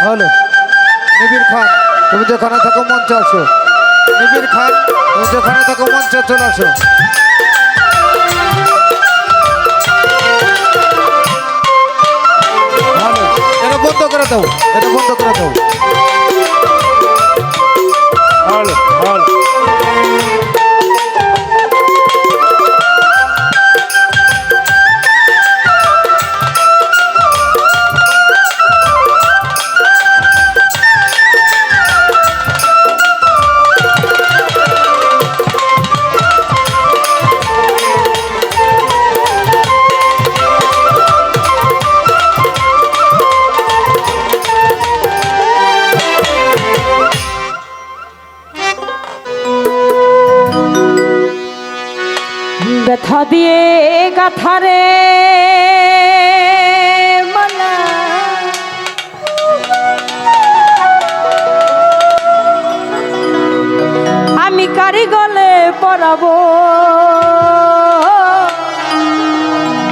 হলো নিবিড় খান, তুমি যেখানে থাকো মঞ্চে আসো। নিবিড় খান, তুমি যেখানে থাকো মঞ্চে চলে আসো। ভালো, এটা বন্ধ করে দাও, এটা বন্ধ করে দাও। ভালো ভালো। ব্যথা দিয়ে গাথারে মালা আমি কারি গলে পরাবো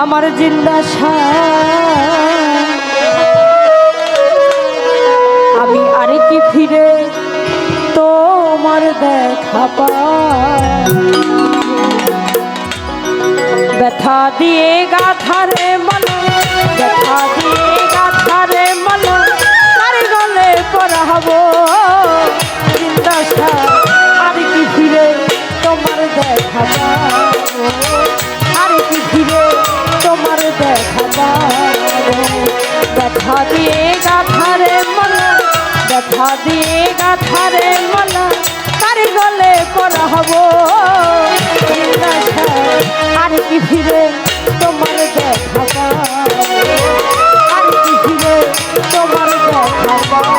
আমার জিন্দা আমি আরে কি ফিরে তোমার দেখা পাই ব্যথা দিয়ে গাথারে মালা ব্যথা দিয়ে গাথারে মালা আর গলে পরাবো চিন্তা আর কি ফিরে তোমার দেখা পাবো আর কি ফিরে তোমার দেখা পাবো ব্যথা দিয়ে গাথারে মালা ব্যথা দিয়ে গাথারে মালা আর গলে পরাবো চিন্তা আর কি ফিরে তোমার দেখা পাবো আর কি ফিরে তোমার দেখা পাবো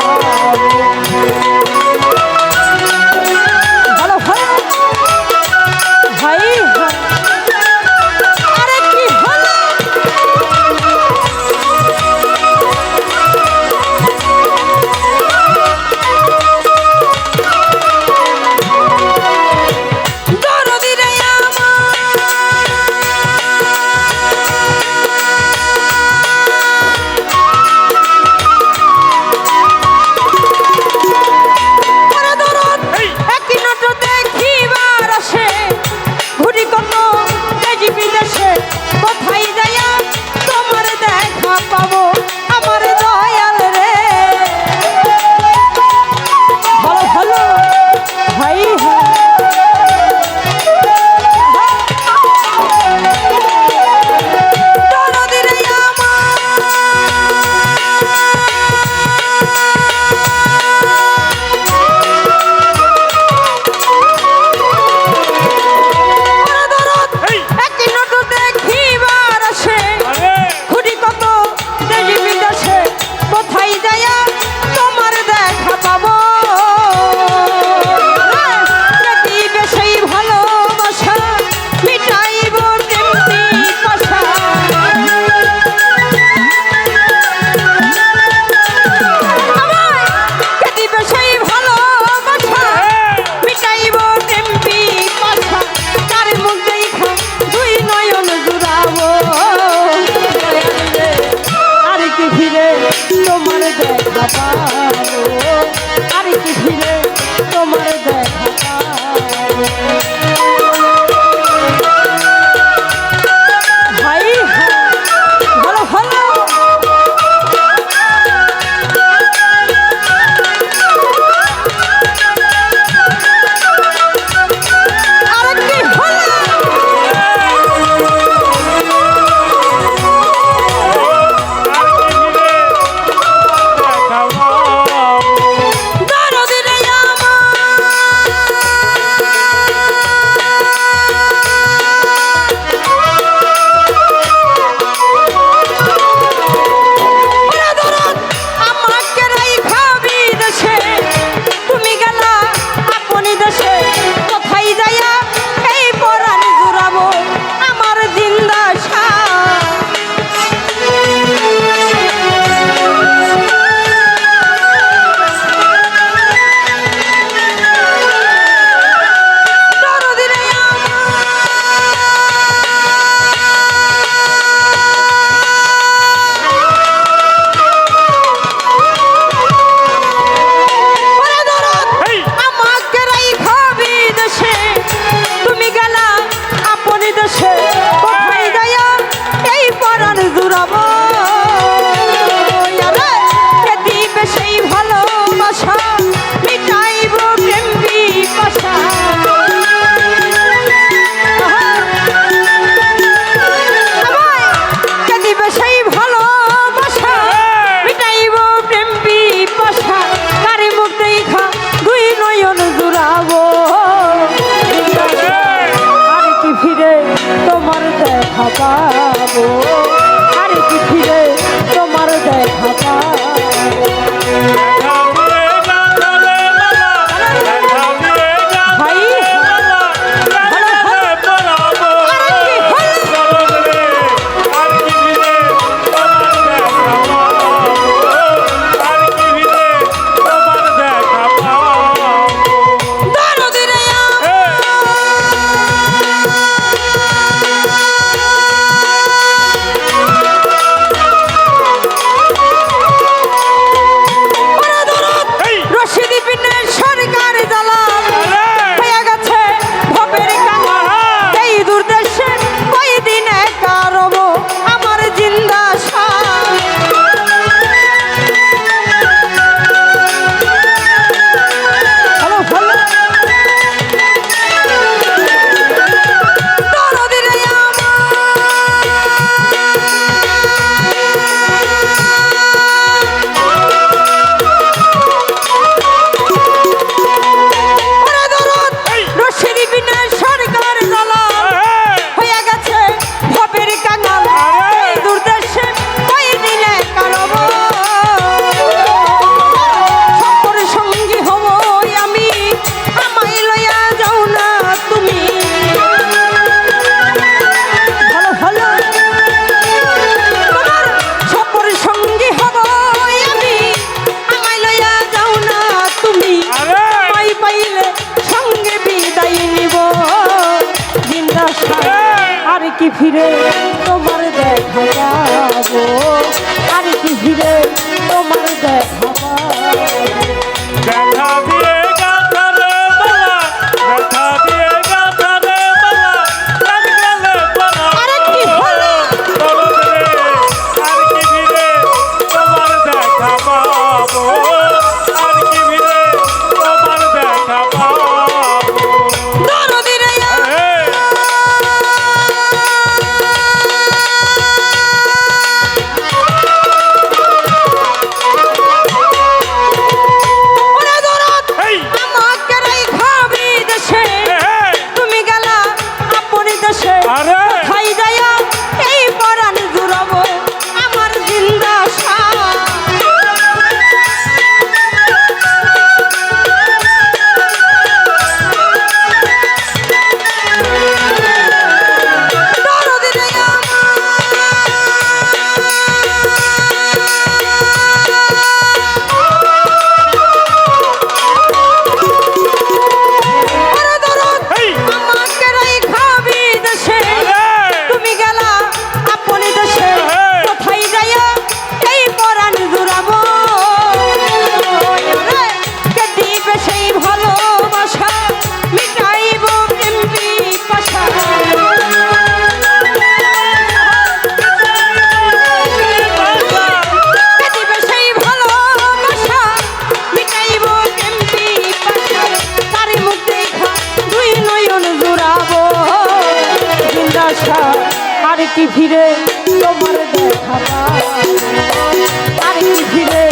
ভালো ভালো ভাই আরে কি হলো আর কি ফিরে তোমার দেখা পাবো ভাই ভালো ভালো আর কি হলো Come on. পাবো আর কি ফিরে তোমার দেখা পাবো ভাই কি ফিরে তোমার দেখা যাবো আর কি ফিরে তোমার দেখা দেখা দিয়ে গাথা রে মালা দেখা দিয়ে গাথা রে মালা লাগ গেলে পরা আরে কি হলো দরদ রে আর কি ফিরে তোমার দেখা পাবো আর কি ফিরে তোমার দেখা পাবো দরদি রে আর কি ফিরে তোমার দেখা আর কি ফিরে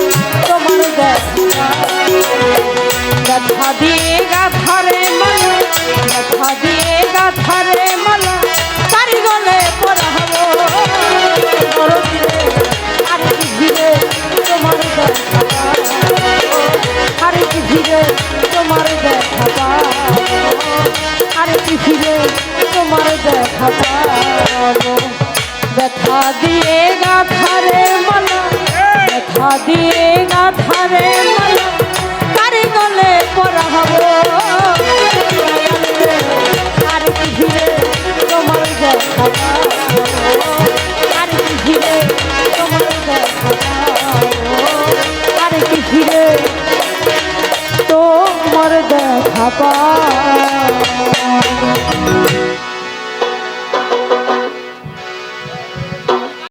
তোমার দেখা দিয়ে গাথারে মালা দেখা দিয়ে গাথারে মালা তারি গলে পড়াবো আর কি ফিরে তোমার দেখা আর কি ফিরে তোমার দেখা আর কি ফিরে তোমার দেখা ব্যথা দিয়ে গাথারে মালা ব্যথা দিয়ে গাথারে মালা তারি গলে পড়াবো আর কি ফিরে তোমার দেখা আর কি ফিরে তোমার দেখা আর কি ফিরে তোমার দেখা